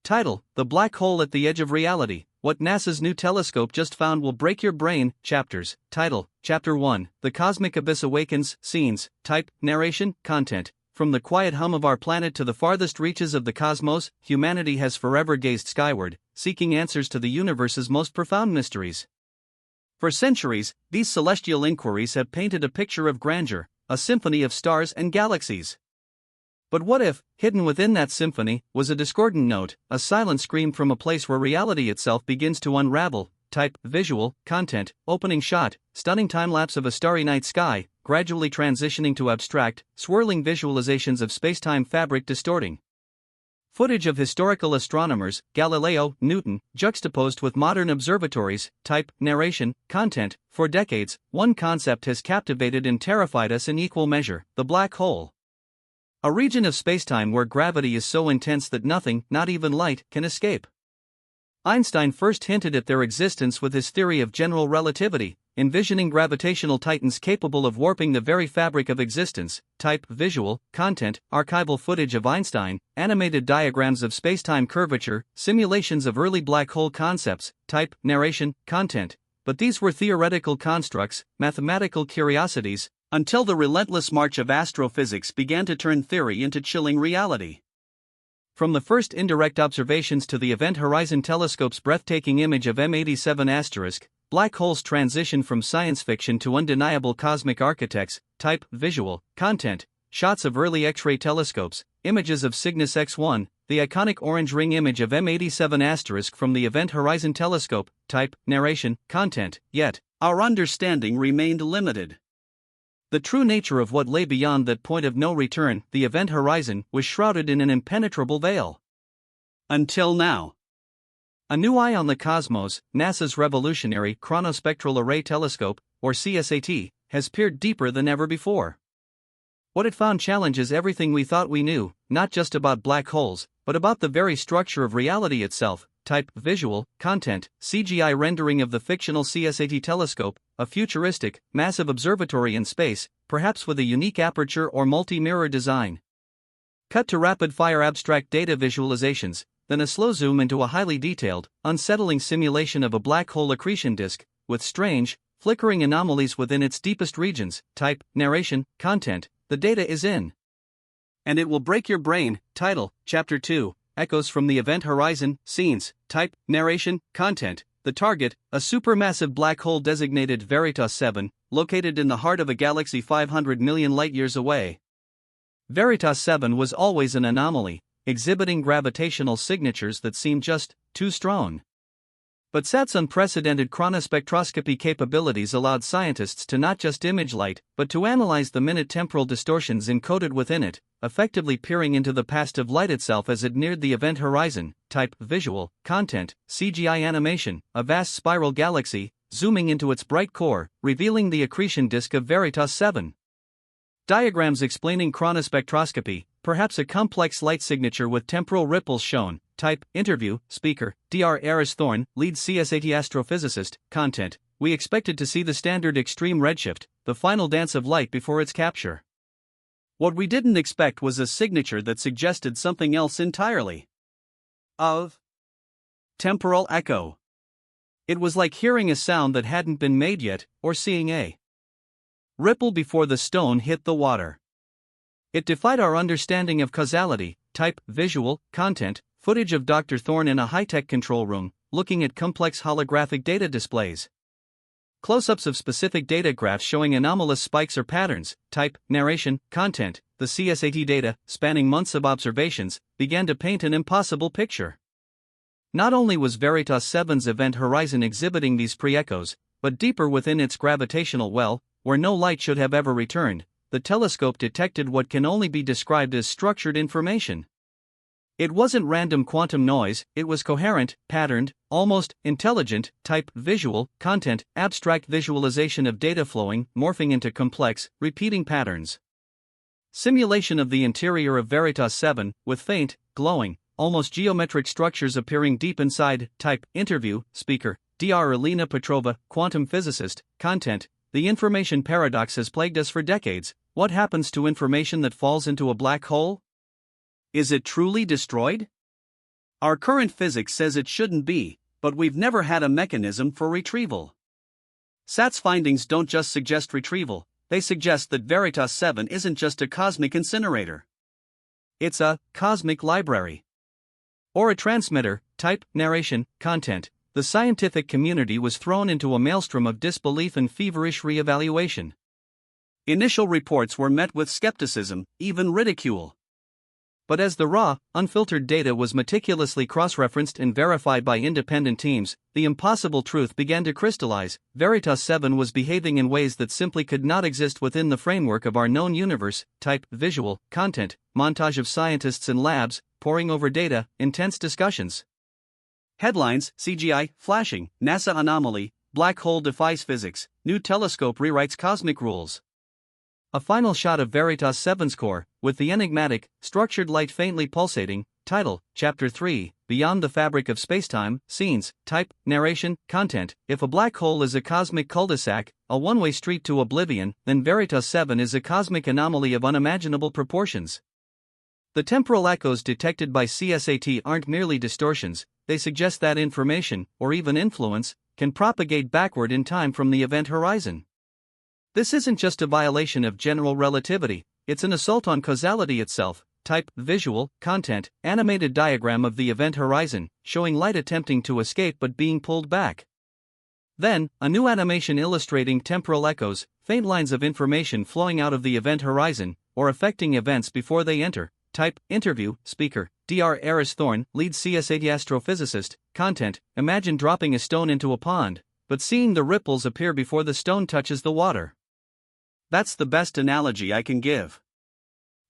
Title: The Black Hole at the Edge of Reality. What NASA's new telescope just found will break your brain. Chapters. Title: Chapter 1. The Cosmic Abyss Awakens. Scenes. Type: Narration. Content. From the quiet hum of our planet to the farthest reaches of the cosmos, humanity has forever gazed skyward, seeking answers to the universe's most profound mysteries. For centuries, these celestial inquiries have painted a picture of grandeur, a symphony of stars and galaxies. But what if, hidden within that symphony, was a discordant note, a silent scream from a place where reality itself begins to unravel? Type: Visual. Content. Opening shot: stunning time-lapse of a starry night sky, gradually transitioning to abstract, swirling visualizations of space-time fabric distorting. Footage of historical astronomers, Galileo, Newton, juxtaposed with modern observatories. Type: Narration. Content. For decades, one concept has captivated and terrified us in equal measure: the black hole. A region of spacetime where gravity is so intense that nothing, not even light, can escape. Einstein first hinted at their existence with his theory of general relativity, envisioning gravitational titans capable of warping the very fabric of existence. Type: Visual. Content. Archival footage of Einstein, animated diagrams of spacetime curvature, simulations of early black hole concepts. Type: Narration. Content. But these were theoretical constructs, mathematical curiosities, until the relentless march of astrophysics began to turn theory into chilling reality. From the first indirect observations to the Event Horizon Telescope's breathtaking image of M87*, black holes transition from science fiction to undeniable cosmic architects. Type: Visual. Content. Shots of early X-ray telescopes, images of Cygnus X1, the iconic orange ring image of M87* from the Event Horizon Telescope. Type: Narration. Content. Yet, our understanding remained limited. The true nature of what lay beyond that point of no return, the event horizon, was shrouded in an impenetrable veil. Until now. A new eye on the cosmos, NASA's revolutionary Chronospectral Array Telescope, or CSAT, has peered deeper than ever before. What it found challenges everything we thought we knew, not just about black holes, but about the very structure of reality itself. Type: Visual. Content. CGI rendering of the fictional CSAT telescope, a futuristic, massive observatory in space, perhaps with a unique aperture or multi-mirror design. Cut to rapid-fire abstract data visualizations, then a slow zoom into a highly detailed, unsettling simulation of a black hole accretion disk, with strange, flickering anomalies within its deepest regions. Type: Narration. Content. The data is in. And it will break your brain. Title: Chapter 2. Echoes from the Event Horizon. Scenes. Type: Narration. Content. The target, a supermassive black hole designated Veritas 7, located in the heart of a galaxy 500 million light-years away. Veritas 7 was always an anomaly, exhibiting gravitational signatures that seemed just too strong. But SAT's unprecedented chronospectroscopy capabilities allowed scientists to not just image light, but to analyze the minute temporal distortions encoded within it, effectively peering into the past of light itself as it neared the event horizon. Type: Visual. Content. CGI animation, a vast spiral galaxy, zooming into its bright core, revealing the accretion disk of Veritas 7. Diagrams explaining chronospectroscopy, perhaps a complex light signature with temporal ripples shown. Type: Interview. Speaker: Dr. Aris Thorne, lead CSAT astrophysicist. Content: We expected to see the standard extreme redshift, the final dance of light before its capture. What we didn't expect was a signature that suggested something else entirely. Of temporal echo. It was like hearing a sound that hadn't been made yet, or seeing a ripple before the stone hit the water. It defied our understanding of causality. Type: Visual. Content. Footage of Dr. Thorne in a high-tech control room, looking at complex holographic data displays. Close-ups of specific data graphs showing anomalous spikes or patterns. Type: Narration. Content. The CSAT data, spanning months of observations, began to paint an impossible picture. Not only was Veritas 7's event horizon exhibiting these pre-echoes, but deeper within its gravitational well, where no light should have ever returned, the telescope detected what can only be described as structured information. It wasn't random quantum noise, it was coherent, patterned, almost intelligent. Type: Visual. Content. Abstract visualization of data flowing, morphing into complex, repeating patterns. Simulation of the interior of Veritas 7, with faint, glowing, almost geometric structures appearing deep inside. Type: Interview. Speaker: Dr. Elena Petrova, quantum physicist. Content: The information paradox has plagued us for decades. What happens to information that falls into a black hole? Is it truly destroyed? Our current physics says it shouldn't be, but we've never had a mechanism for retrieval. SAT's findings don't just suggest retrieval, they suggest that Veritas 7 isn't just a cosmic incinerator. It's a cosmic library. Or a transmitter, type, narration, content. The scientific community was thrown into a maelstrom of disbelief and feverish re-evaluation. Initial reports were met with skepticism, even ridicule. But as the raw, unfiltered data was meticulously cross-referenced and verified by independent teams, the impossible truth began to crystallize. Veritas 7 was behaving in ways that simply could not exist within the framework of our known universe. Type, visual, content, montage of scientists in labs, poring over data, intense discussions. Headlines, CGI, flashing, NASA anomaly, black hole defies physics, new telescope rewrites cosmic rules. A final shot of Veritas 7's core, with the enigmatic, structured light faintly pulsating. Title, Chapter 3, Beyond the Fabric of Spacetime, Scenes, Type, Narration, Content. If a black hole is a cosmic cul-de-sac, a one-way street to oblivion, then Veritas 7 is a cosmic anomaly of unimaginable proportions. The temporal echoes detected by CSAT aren't merely distortions, they suggest that information, or even influence, can propagate backward in time from the event horizon. This isn't just a violation of general relativity, it's an assault on causality itself. Type, visual, content, animated diagram of the event horizon, showing light attempting to escape but being pulled back. Then, a new animation illustrating temporal echoes, faint lines of information flowing out of the event horizon, or affecting events before they enter. Type, interview, speaker, Dr. Eris Thorne, lead CSAT astrophysicist. Content, imagine dropping a stone into a pond, but seeing the ripples appear before the stone touches the water. That's the best analogy I can give.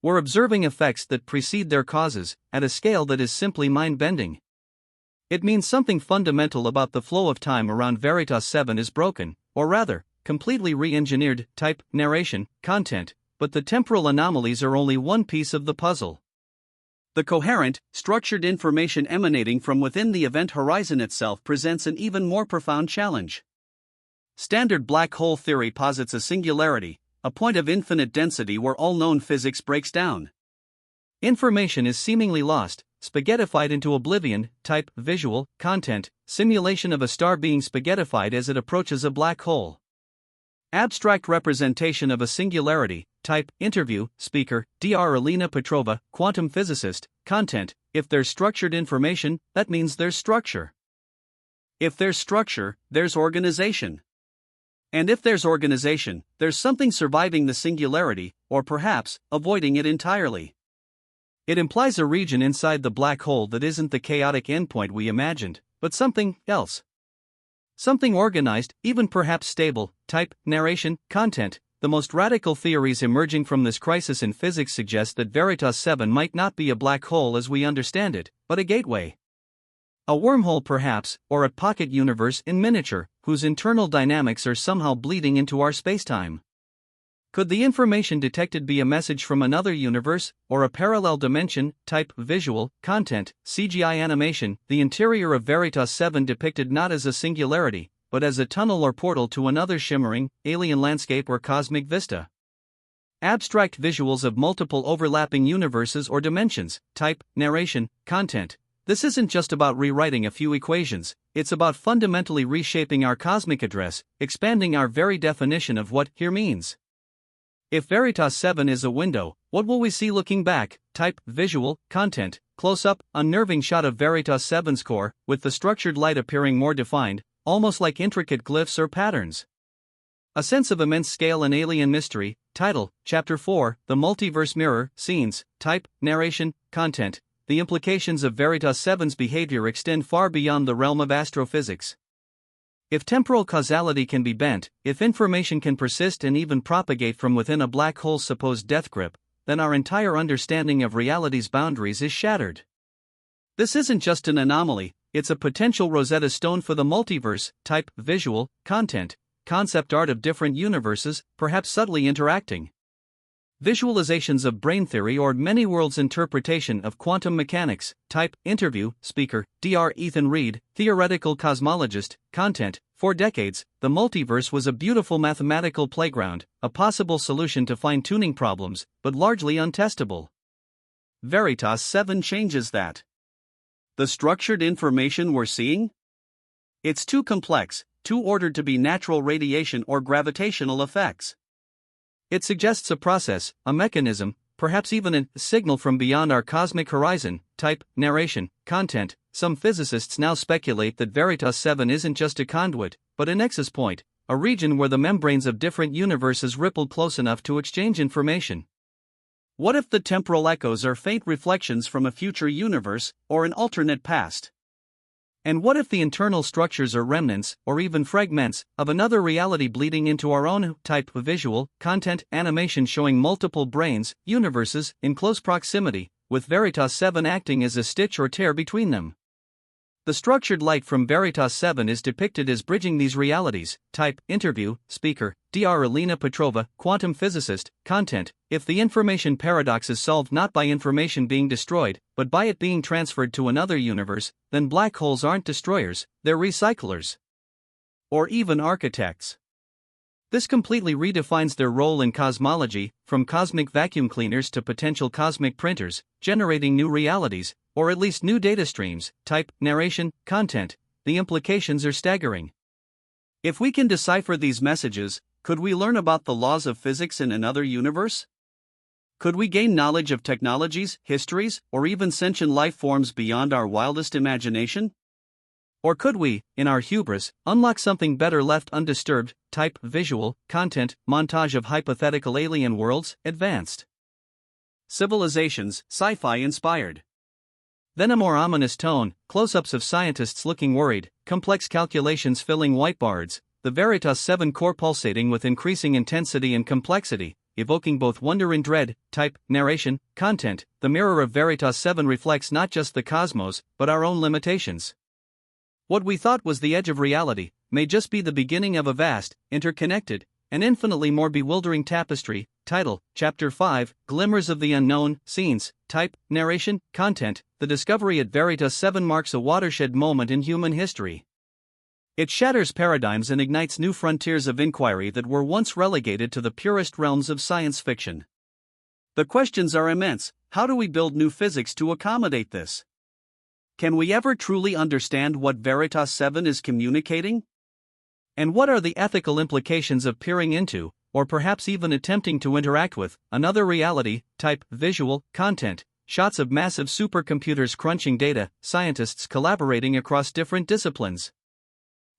We're observing effects that precede their causes, at a scale that is simply mind-bending. It means something fundamental about the flow of time around Veritas 7 is broken, or rather, completely re-engineered. Type, narration, content, but the temporal anomalies are only one piece of the puzzle. The coherent, structured information emanating from within the event horizon itself presents an even more profound challenge. Standard black hole theory posits a singularity, a point of infinite density where all known physics breaks down. Information is seemingly lost, spaghettified into oblivion. Type, visual, content, simulation of a star being spaghettified as it approaches a black hole. Abstract representation of a singularity. Type, interview, speaker, Dr. Alina Petrova, quantum physicist. Content, if there's structured information, that means there's structure. If there's structure, there's organization. And if there's organization, there's something surviving the singularity, or perhaps, avoiding it entirely. It implies a region inside the black hole that isn't the chaotic endpoint we imagined, but something else. Something organized, even perhaps stable. Type, narration, content. The most radical theories emerging from this crisis in physics suggest that Veritas 7 might not be a black hole as we understand it, but a gateway. A wormhole perhaps, or a pocket universe in miniature, whose internal dynamics are somehow bleeding into our spacetime. Could the information detected be a message from another universe, or a parallel dimension? Type, visual, content, CGI animation. The interior of Veritas 7 depicted not as a singularity, but as a tunnel or portal to another shimmering, alien landscape or cosmic vista. Abstract visuals of multiple overlapping universes or dimensions. Type, narration, content. This isn't just about rewriting a few equations, it's about fundamentally reshaping our cosmic address, expanding our very definition of what here means. If Veritas 7 is a window, what will we see looking back? Type, visual, content, close-up, unnerving shot of Veritas 7's core, with the structured light appearing more defined, almost like intricate glyphs or patterns. A sense of immense scale and alien mystery. Title, Chapter 4, The Multiverse Mirror, Scenes, Type, Narration, Content. The implications of Veritas 7's behavior extend far beyond the realm of astrophysics. If temporal causality can be bent, if information can persist and even propagate from within a black hole's supposed death grip, then our entire understanding of reality's boundaries is shattered. This isn't just an anomaly, it's a potential Rosetta Stone for the multiverse. Type, visual, content, concept art of different universes, perhaps subtly interacting. Visualizations of brain theory or many worlds interpretation of quantum mechanics. Type, interview, speaker, Dr. Ethan Reed, theoretical cosmologist. Content, for decades, the multiverse was a beautiful mathematical playground, a possible solution to fine-tuning problems, but largely untestable. Veritas 7 changes that. The structured information we're seeing? It's too complex, too ordered to be natural radiation or gravitational effects. It suggests a process, a mechanism, perhaps even a signal from beyond our cosmic horizon. Type, narration, content. Some physicists now speculate that Veritas 7 isn't just a conduit, but a nexus point, a region where the membranes of different universes ripple close enough to exchange information. What if the temporal echoes are faint reflections from a future universe, or an alternate past? And what if the internal structures are remnants, or even fragments, of another reality bleeding into our own? Type, visual, content, animation showing multiple brains, universes, in close proximity, with Veritas 7 acting as a stitch or tear between them. The structured light from Veritas 7 is depicted as bridging these realities. Type, interview, speaker, Dr. Alina Petrova, quantum physicist. Content, if the information paradox is solved not by information being destroyed, but by it being transferred to another universe, then black holes aren't destroyers, they're recyclers. Or even architects. This completely redefines their role in cosmology, from cosmic vacuum cleaners to potential cosmic printers, generating new realities, or at least new data streams. Type, narration, content. The implications are staggering. If we can decipher these messages, could we learn about the laws of physics in another universe? Could we gain knowledge of technologies, histories, or even sentient life forms beyond our wildest imagination? Or could we, in our hubris, unlock something better left undisturbed? Type, visual, content, montage of hypothetical alien worlds, advanced civilizations, sci-fi inspired. Then a more ominous tone, close-ups of scientists looking worried, complex calculations filling whiteboards, the Veritas 7 core pulsating with increasing intensity and complexity, evoking both wonder and dread. Type, narration, content, the mirror of Veritas 7 reflects not just the cosmos, but our own limitations. What we thought was the edge of reality may just be the beginning of a vast, interconnected, and infinitely more bewildering tapestry. Title, Chapter 5, Glimmers of the Unknown, Scenes. Type, narration, content, the discovery at Veritas 7 marks a watershed moment in human history. It shatters paradigms and ignites new frontiers of inquiry that were once relegated to the purest realms of science fiction. The questions are immense. How do we build new physics to accommodate this? Can we ever truly understand what Veritas 7 is communicating? And what are the ethical implications of peering into, or perhaps even attempting to interact with, another reality? Type, visual, content, shots of massive supercomputers crunching data, scientists collaborating across different disciplines.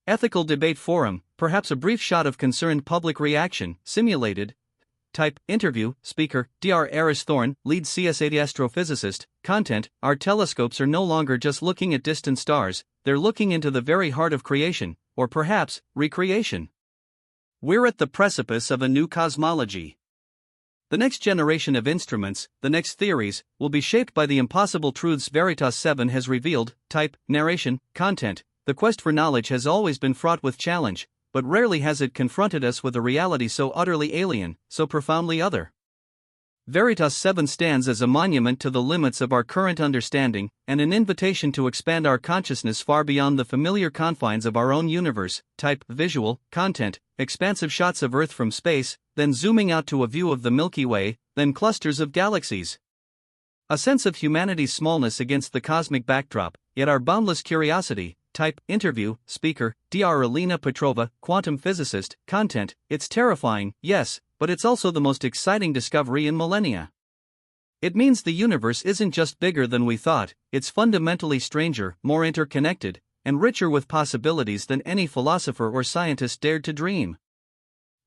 Ethical debate forum, perhaps a brief shot of concerned public reaction, simulated. Type, interview, speaker, Dr. Eris Thorne, lead CSAT astrophysicist. Content, our telescopes are no longer just looking at distant stars, they're looking into the very heart of creation, or perhaps, recreation. We're at the precipice of a new cosmology. The next generation of instruments, the next theories, will be shaped by the impossible truths Veritas 7 has revealed. Type, narration, content, the quest for knowledge has always been fraught with challenge, but rarely has it confronted us with a reality so utterly alien, so profoundly other. Veritas 7 stands as a monument to the limits of our current understanding, and an invitation to expand our consciousness far beyond the familiar confines of our own universe. Type, visual, content, expansive shots of Earth from space, then zooming out to a view of the Milky Way, then clusters of galaxies. A sense of humanity's smallness against the cosmic backdrop, yet our boundless curiosity. Type, interview, speaker, Dr. Alina Petrova, quantum physicist. Content, it's terrifying, yes, but it's also the most exciting discovery in millennia. It means the universe isn't just bigger than we thought, it's fundamentally stranger, more interconnected, and richer with possibilities than any philosopher or scientist dared to dream.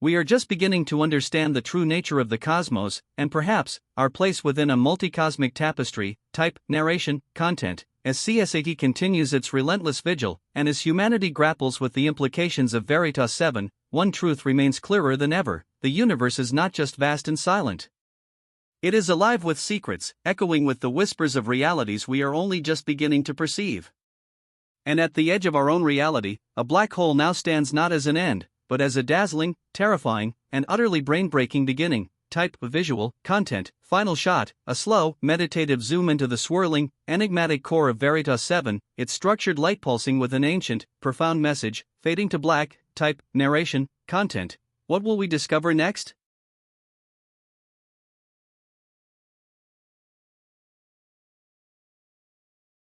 We are just beginning to understand the true nature of the cosmos, and perhaps, our place within a multi-cosmic tapestry. Type, narration, content, as CSAT continues its relentless vigil, and as humanity grapples with the implications of Veritas 7, one truth remains clearer than ever: the universe is not just vast and silent. It is alive with secrets, echoing with the whispers of realities we are only just beginning to perceive. And at the edge of our own reality, a black hole now stands not as an end, but as a dazzling, terrifying, and utterly brain-breaking beginning. Type, visual, content, final shot, a slow, meditative zoom into the swirling, enigmatic core of Veritas 7, its structured light pulsing with an ancient, profound message, fading to black. Type, narration, content, what will we discover next?